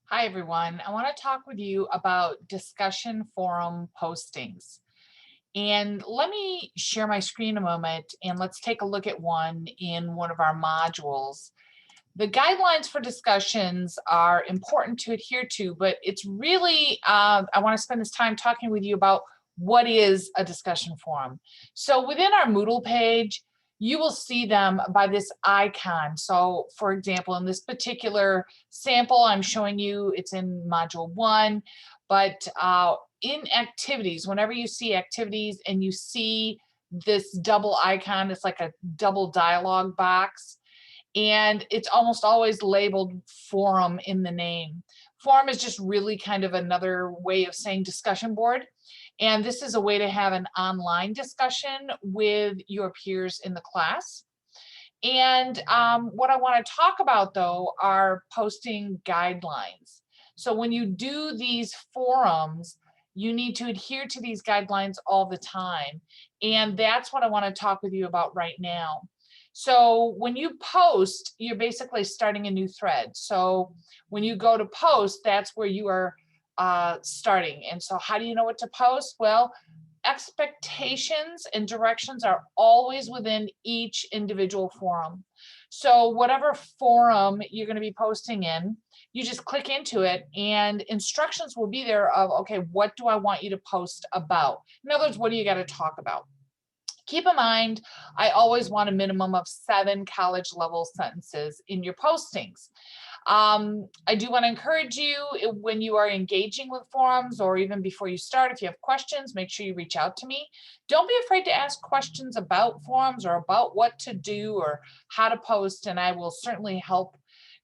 Hi, everyone. I want to talk with you about discussion forum postings. And let me share my screen a moment and let's take a look at one in one of our modules. The guidelines for discussions are important to adhere to, but it's really, I want to spend this time talking with you about what is a discussion forum. So within our Moodle page, you will see them by this icon. So for example, in this particular sample I'm showing you, it's in module 1, but in activities, whenever you see activities and you see this double icon, it's like a double dialog box, and it's almost always labeled forum in the name. Forum is just really kind of another way of saying discussion board. And this is a way to have an online discussion with your peers in the class. And what I want to talk about though are posting guidelines. So when you do these forums, you need to adhere to these guidelines all the time. And that's what I want to talk with you about right now. So when you post, you're basically starting a new thread. So when you go to post, that's where you are starting. And so how do you know what to post? Well, expectations and directions are always within each individual forum. So whatever forum you're going to be posting in, you just click into it and instructions will be there of, okay, what do I want you to post about? In other words, what do you got to talk about? Keep in mind, I always want a minimum of 7 college level sentences in your postings. I do want to encourage you when you are engaging with forums or even before you start, if you have questions, make sure you reach out to me. Don't be afraid to ask questions about forums or about what to do or how to post, and I will certainly help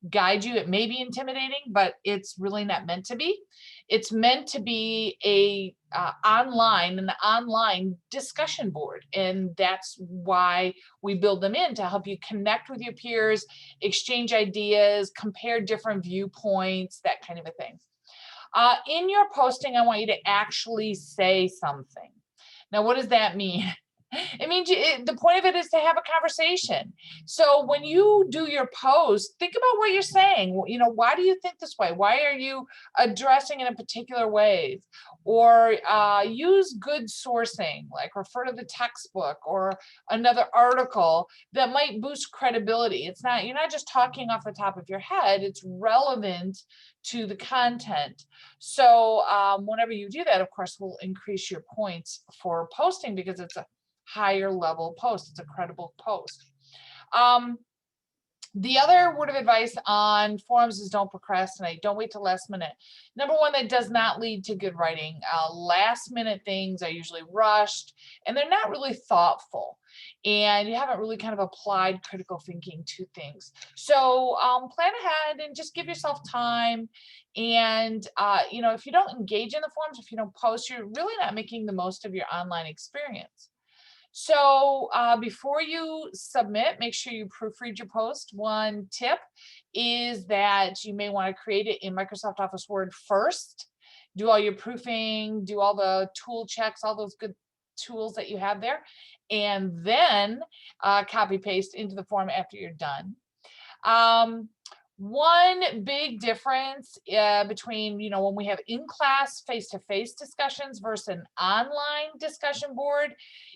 guide you. It may be intimidating, but it's really not meant to be. It's meant to be an online discussion board, and that's why we build them in to help you connect with your peers, exchange ideas, compare different viewpoints, that kind of a thing. In your posting, I want you to actually say something. Now, what does that mean? It means the point of it is to have a conversation. So when you do your post, think about what you're saying. You know, why do you think this way? Why are you addressing in a particular way? Or use good sourcing, like refer to the textbook or another article that might boost credibility. It's not, you're not just talking off the top of your head, it's relevant to the content. So whenever you do that, of course, will increase your points for posting because it's a higher level post. It's a credible post. Um, the other word of advice on forums is don't procrastinate. Don't wait till last minute. Number one, that does not lead to good writing. Last minute things are usually rushed and they're not really thoughtful. And you haven't really kind of applied critical thinking to things. So plan ahead and just give yourself time. And, you know, if you don't engage in the forums, if you don't post, you're really not making the most of your online experience. So before you submit, make sure you proofread your post. One tip is that you may want to create it in Microsoft Office Word first. Do all your proofing, do all the tool checks, all those good tools that you have there, and then copy paste into the form after you're done. Um, one big difference between, you know, when we have in-class face-to-face discussions versus an online discussion board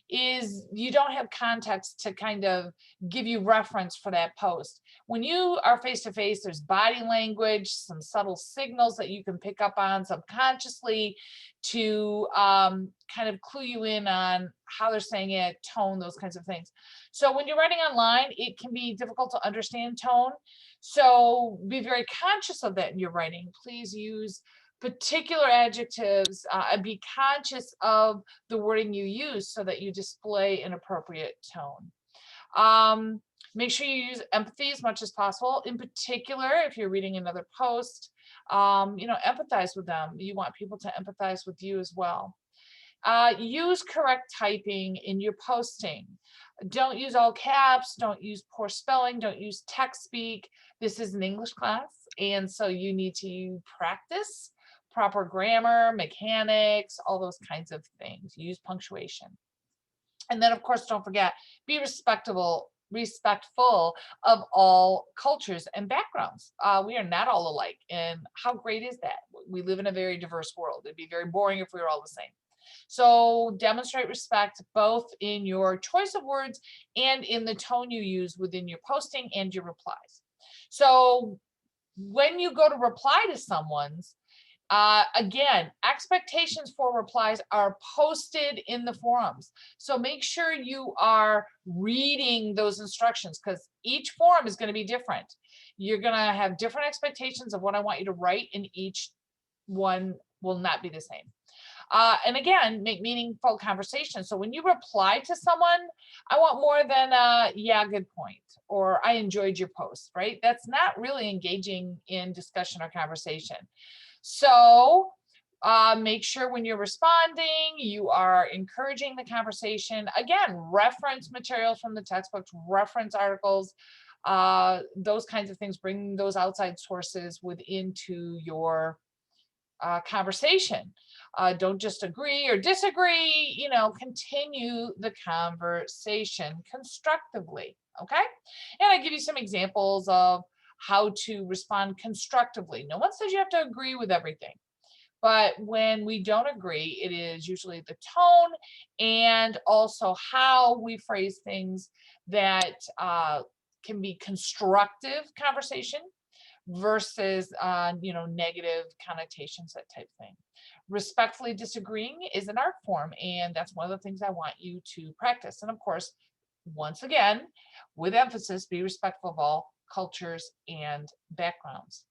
is you don't have context to kind of give you reference for that post. When you are face-to-face, there's body language, some subtle signals that you can pick up on subconsciously to kind of clue you in on how they're saying it, tone, those kinds of things. So when you're writing online, it can be difficult to understand tone. So be very conscious of that in your writing. Please use particular adjectives and be conscious of the wording you use so that you display an appropriate tone. Make sure you use empathy as much as possible. In particular, if you're reading another post, you know, empathize with them. You want people to empathize with you as well. Use correct typing in your posting. Don't use all caps, don't use poor spelling, don't use text speak. This is an English class, and so you need to practice proper grammar, mechanics, all those kinds of things. Use punctuation. And then, of course, don't forget, be respectful respectful of all cultures and backgrounds. We are not all alike. And how great is that? We live in a very diverse world. It'd be very boring if we were all the same. So demonstrate respect both in your choice of words and in the tone you use within your posting and your replies. So when you go to reply to someone's, again, expectations for replies are posted in the forums. So make sure you are reading those instructions because each forum is going to be different. You're going to have different expectations of what I want you to write, and each one will not be the same. And again, make meaningful conversation. So when you reply to someone, I want more than yeah, good point, or I enjoyed your post, right? That's not really engaging in discussion or conversation. So make sure when you're responding, you are encouraging the conversation. Again, reference materials from the textbooks, reference articles, those kinds of things, bring those outside sources into your conversation. Don't just agree or disagree, continue the conversation constructively. Okay. And I give you some examples of how to respond constructively. No one says you have to agree with everything. But when we don't agree, it is usually the tone and also how we phrase things that can be constructive conversation versus negative connotations, that type thing. Respectfully disagreeing is an art form, and that's one of the things I want you to practice. And of course, once again, with emphasis, be respectful of all cultures and backgrounds.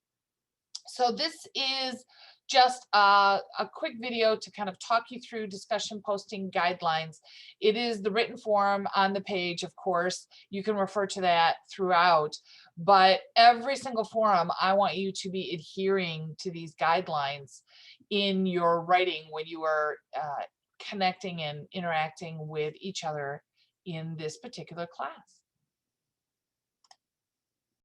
So this is just a quick video to kind of talk you through discussion posting guidelines. It is the written form on the page, of course. You can refer to that throughout, but every single forum, I want you to be adhering to these guidelines in your writing when you are connecting and interacting with each other in this particular class.